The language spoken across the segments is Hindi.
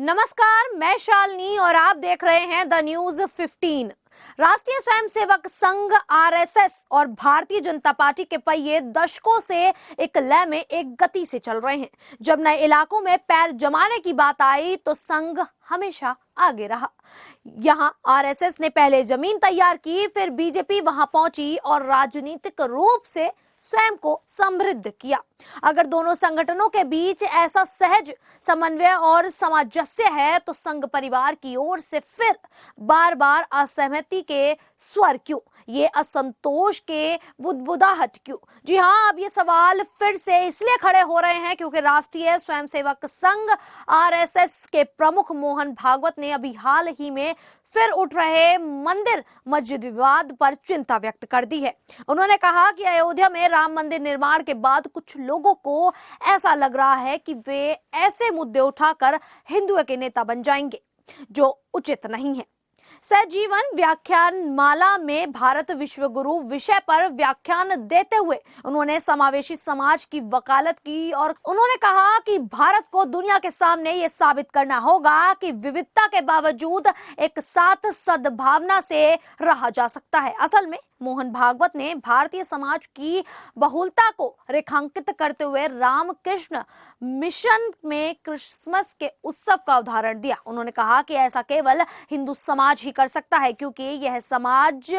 नमस्कार, मैं शालिनी और आप देख रहे हैं द न्यूज 15। राष्ट्रीय स्वयंसेवक संघ आरएसएस और भारतीय जनता पार्टी के पहिए दशकों से एक लय में एक गति से चल रहे हैं। जब नए इलाकों में पैर जमाने की बात आई तो संघ हमेशा आगे रहा। यहाँ आरएसएस ने पहले जमीन तैयार की, फिर बीजेपी वहां पहुंची और राजनीतिक रूप से स्वयं को समृद्ध किया। अगर दोनों संगठनों के बीच ऐसा सहज समन्वय और सामंजस्य है तो संघ परिवार की ओर से फिर बार बार असहमति के स्वर क्यों, ये असंतोष के बुदबुदाहट क्यों? जी हाँ, अब ये सवाल फिर से इसलिए खड़े हो रहे हैं क्योंकि राष्ट्रीय स्वयंसेवक संघ आरएसएस के प्रमुख मोहन भागवत ने अभी हाल ही में फिर उठ रहे मंदिर मस्जिद विवाद पर चिंता व्यक्त कर दी है। उन्होंने कहा कि अयोध्या में राम मंदिर निर्माण के बाद कुछ लोगों को ऐसा लग रहा है कि वे ऐसे मुद्दे उठाकर हिंदुओं के नेता बन जाएंगे जो उचित नहीं है। सहजीवन व्याख्यान माला में भारत विश्व गुरु विषय पर व्याख्यान देते हुए उन्होंने समावेशी समाज की वकालत की और उन्होंने कहा कि भारत को दुनिया के सामने ये साबित करना होगा कि विविधता के बावजूद एक साथ सद्भावना से रहा जा सकता है। असल में मोहन भागवत ने भारतीय समाज की बहुलता को रेखांकित करते हुए रामकृष्ण मिशन में क्रिसमस के उत्सव का उदाहरण दिया। उन्होंने कहा कि ऐसा केवल हिंदू समाज ही कर सकता है क्योंकि यह समाज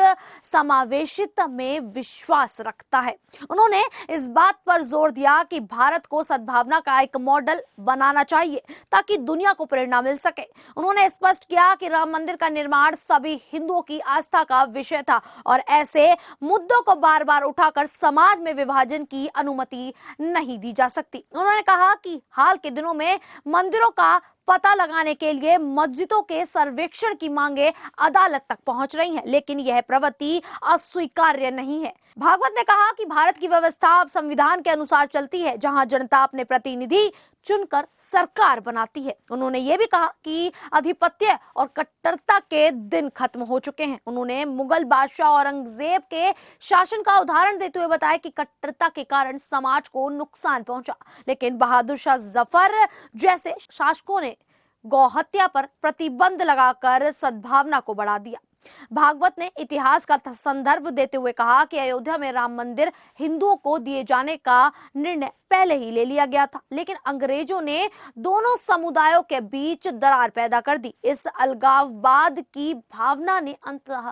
समावेशित में विश्वास रखता है। उन्होंने इस बात पर जोर दिया कि भारत को सद्भावना का एक मॉडल बनाना चाहिए ताकि दुनिया को प्रेरणा मिल सके। उन्होंने स्पष्ट किया कि राम मंदिर का निर्माण सभी हिंदुओं की आस्था का विषय था और ऐसे मुद्दों को बार बार उठाकर समाज में विभाजन की अनुमति नहीं दी जा सकती। उन्होंने कहा कि हाल के दिनों में मंदिरों का पता लगाने के लिए मस्जिदों के सर्वेक्षण की मांगे अदालत तक पहुंच रही हैं, लेकिन यह प्रवृत्ति अस्वीकार्य नहीं है। भागवत ने कहा कि भारत की व्यवस्था अब संविधान के अनुसार चलती है, जहां जनता अपने प्रतिनिधि चुनकर सरकार बनाती है। उन्होंने ये भी कहा कि आधिपत्य और कट्टरता के दिन खत्म हो चुके हैं। उन्होंने मुगल बादशाह औरंगजेब के शासन का उदाहरण देते हुए बताया कि कट्टरता के कारण समाज को नुकसान पहुंचा, लेकिन बहादुर शाह जफर जैसे शासकों ने गौहत्या पर प्रतिबंध लगाकर सद्भावना को बढ़ा दिया। भागवत ने इतिहास का संदर्भ देते हुए कहा कि अयोध्या में राम मंदिर हिंदुओं को दिए जाने का निर्णय पहले ही ले लिया गया था, लेकिन अंग्रेजों ने दोनों समुदायों के बीच दरार पैदा कर दी। इस अलगाववाद की भावना ने अंततः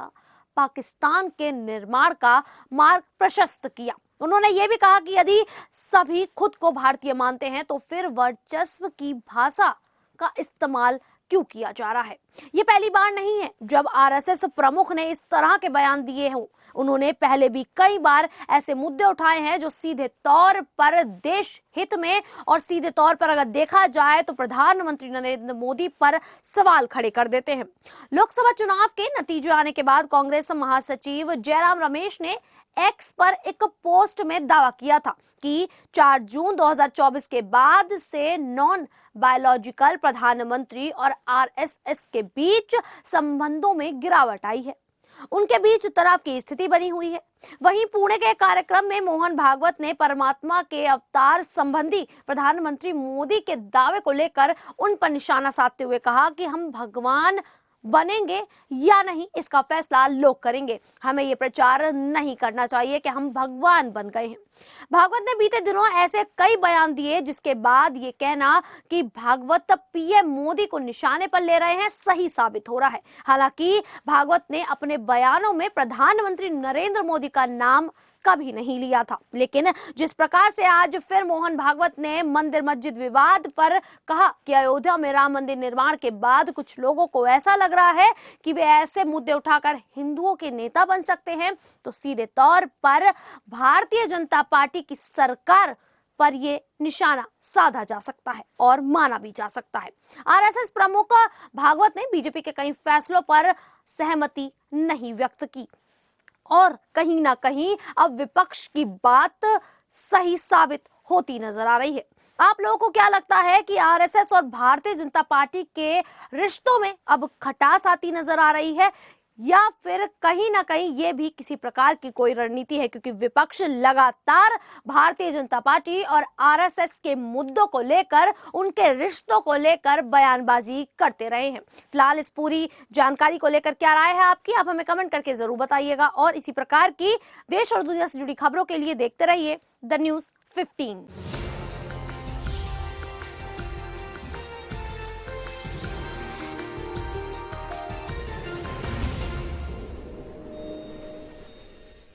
पाकिस्तान के निर्माण का मार्ग प्रशस्त किया। उन्होंने ये भी कहा कि यदि सभी खुद को भारतीय मानते हैं तो फिर वर्चस्व की भाषा का इस्तेमाल क्यों किया जा रहा है? ये पहली बार नहीं है जब आरएसएस प्रमुख ने इस तरह के बयान दिए हों। उन्होंने पहले भी कई बार ऐसे मुद्दे उठाए हैं जो सीधे तौर पर देश हित में और सीधे तौर पर अगर देखा जाए तो प्रधानमंत्री नरेंद्र मोदी पर सवाल खड़े कर देते हैं। लोकसभा चुनाव के नतीजे आने के बाद कांग्रेस महासचिव जयराम रमेश ने एक्स पर एक पोस्ट में दावा किया था कि 4 जून 2024 के बाद से नॉन बायोलॉजिकल प्रधानमंत्री और आरएसएस के बीच संबंधों में गिरावट आई है। उनके बीच तनाव की स्थिति बनी हुई है। वहीं पुणे के कार्यक्रम में मोहन भागवत ने परमात्मा के अवतार संबंधी प्रधानमंत्री मोदी के दावे को लेकर उन पर निशाना साधते हुए कहा कि हम भगवान बनेंगे या नहीं इसका फैसला लोग करेंगे, हमें ये प्रचार नहीं करना चाहिए कि हम भगवान बन गए हैं। भागवत ने बीते दिनों ऐसे कई बयान दिए जिसके बाद ये कहना कि भागवत पीएम मोदी को निशाने पर ले रहे हैं सही साबित हो रहा है। हालांकि भागवत ने अपने बयानों में प्रधानमंत्री नरेंद्र मोदी का नाम कभी नहीं लिया था, लेकिन जिस प्रकार से आज फिर मोहन भागवत ने मंदिर मस्जिद विवाद पर कहा कि अयोध्या में राम मंदिर निर्माण के बाद कुछ लोगों को ऐसा लग रहा है कि वे ऐसे मुद्दे उठाकर हिंदुओं के नेता बन सकते हैं, तो सीधे तौर पर भारतीय जनता पार्टी की सरकार पर ये निशाना साधा जा सकता है और माना भी जा सकता है। आरएसएस प्रमुख भागवत ने बीजेपी के कई फैसलों पर सहमति नहीं व्यक्त की और कहीं ना कहीं अब विपक्ष की बात सही साबित होती नजर आ रही है। आप लोगों को क्या लगता है कि आरएसएस और भारतीय जनता पार्टी के रिश्तों में अब खटास आती नजर आ रही है या फिर कहीं ना कहीं ये भी किसी प्रकार की कोई रणनीति है, क्योंकि विपक्ष लगातार भारतीय जनता पार्टी और आरएसएस के मुद्दों को लेकर, उनके रिश्तों को लेकर बयानबाजी करते रहे हैं। फिलहाल इस पूरी जानकारी को लेकर क्या राय है आपकी, आप हमें कमेंट करके जरूर बताइएगा और इसी प्रकार की देश और दुनिया से जुड़ी खबरों के लिए देखते रहिए द न्यूज़ 15।